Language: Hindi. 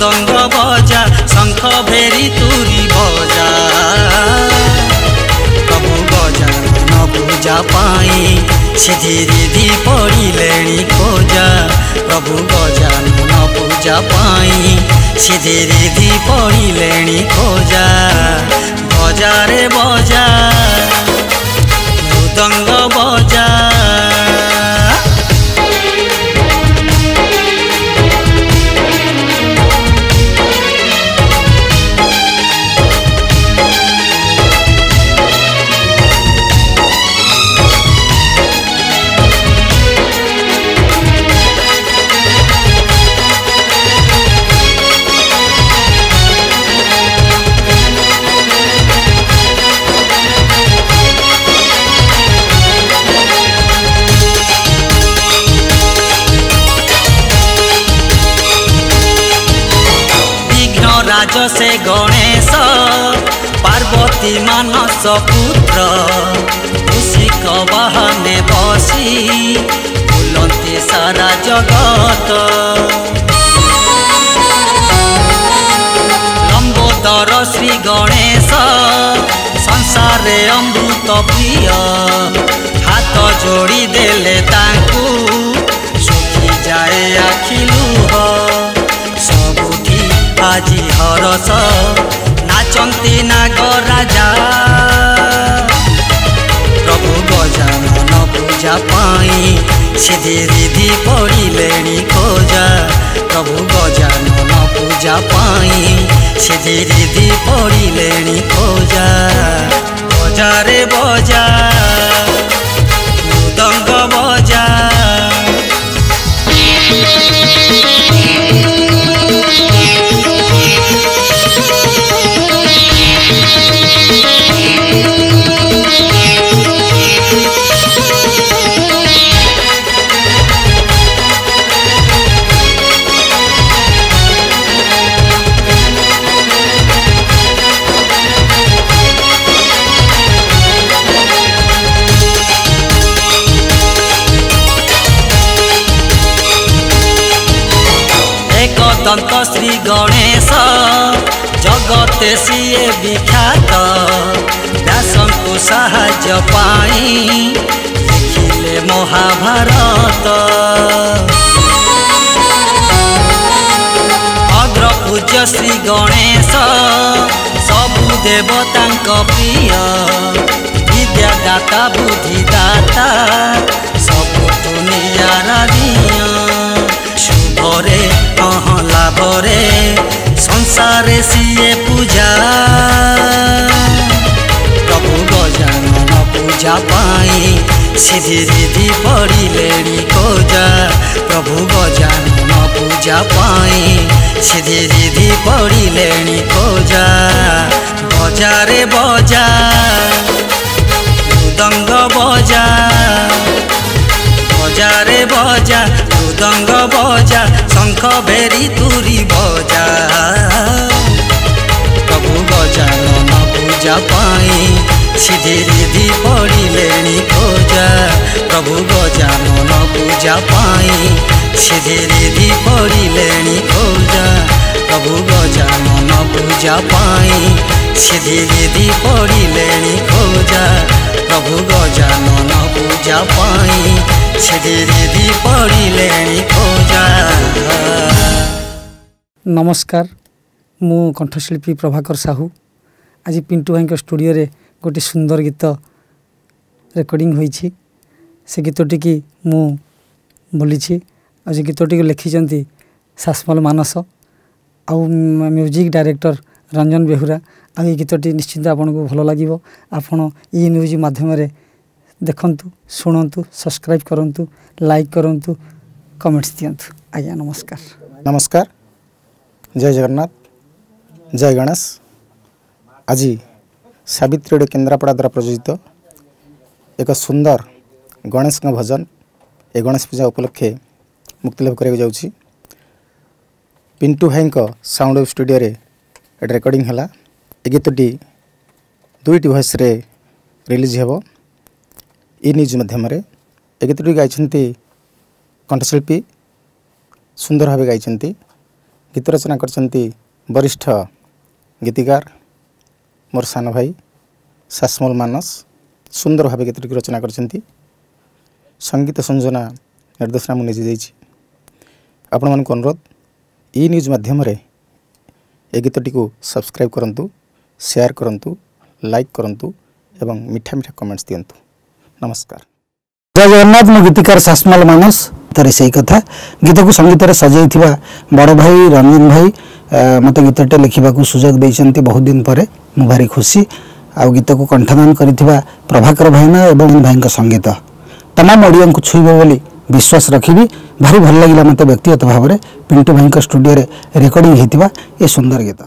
मृदंग बजा शंख भेरी तुरी बजा प्रभु गजानन पूजा पाई सिधि रिधि पड़िले खोजा प्रभु गजानन पूजा पाई सिधि रिधि पड़िले खोजा बजा रे बजा मृदंग बजा राज से गणेश पार्वती मानस पुत्र मूषिक वाहने बसी बुलती सारा जगत लंबोदर श्री गणेश संसार अमृत प्रिय हाथ जोड़ी देले तांकू सुखी जाए आखि लुह सबुठी आजी हरस नाचंती नाग राजा प्रभु गजानन पूजा पाई सिधि रिधि पड़िले खोजा प्रभु गजानन पूजा पाई सिधि रिधि पड़िले खोजा बजा रे बजा मृदंग बजा दंत श्री गणेश जगते सीए विख्यात व्यासन को साहाय्य पाई लिखिले महाभारत अग्र पूज्य श्री गणेश सबु देवता प्रिय विद्यादाता बुद्धिदाता सबु दुनियाराधीय शुभरे लाभरे संसार सीए पूजा प्रभु गजानन पूजा पाई सिधि रिधि पड़िले खोजा प्रभु गजानन पूजा पाई सिधि रिधि पड़िले खोजा बजा रे बजा मृदंग बजा बजा रे बजा मृदंग बजा शंख भेरी तुरी बजा प्रभु गजानन पूजा पाई सिधि रिधि पड़िले खोजा प्रभु गजानन पूजा पाई सिधि रिधि पड़िले खोजा प्रभु गजानन पूजा पाई सिधि रिधि पड़िले खोजा प्रभु गजानन पूजा पाई सिधि रिधि पड़िले खोजा। नमस्कार मु कंठशिल्पी प्रभाकर साहू आज पिंटू भाई स्टूडियो रे गोटे सुंदर गीत रेकर्डिंग होईछि से गीतटी की मु बोली आज गीतटी को लिखिं सासमल मानस आउ म्यूजिक डायरेक्टर रंजन बेहुरा आ गीतटी निश्चिंत आपन को भल लगे आपण ई न्यूज माध्यम देखंतु शुणंतु सब्सक्राइब करंतु लाइक करंतु कमेंट्स दियंतु। आज्ञा नमस्कार। नमस्कार जय जगन्नाथ जय गणेश। आज सावित्री केन्द्रापड़ा द्वारा प्रयोजित एक सुंदर गणेश भजन ए गणेश पूजा उपलक्षे मुक्तिलाभ करने जाऊँगी। पिंटू भाई साउंड वेब स्टूडियो रे रेकर्डिंग है। ए गीतटी दुईटी वॉइस रे रिलीज हेबो ई न्यूज माध्यम ए गीतटी गाइछन्ति कंठशिल्पी सुंदर भाव गाइछन्ति गीत रचना करछन्ती वरिष्ठ गीतिकार मोर सान भाई सासमल मानस सुंदर भाव गीत रचना करछन्ती। संगीत संयोजना निर्देशना मुझे देछि। आपण मन अनुरोध ई न्यूज माध्यम रे ए गीतटी को सब्सक्राइब करंतु, शेयर करंतु, लाइक करंतु एवं मीठा मीठा कमेंट्स दियंतु। नमस्कार। जय जगन्नाथ। मो गीतिकार सासमल मानस तारे सही कथा गीत को संगीत रे सजाई थिबा बड़ भाई रंजन भाई मते गीतटे लिखिबा को सुजोग दैछन्ती बहुत दिन परे मु भारी खुशी। आ गीत को कंठदान करिथिबा प्रभाकर भाईना एवं भाई का संगीत तमाम ऑडियो को छुईबो बोली विश्वास रखिबी। भारी भल लागिला मते व्यक्तिगत भाव में पिंटू भाई का स्टूडियो रे रिकॉर्डिंग हेतिबा ए सुंदर गीत।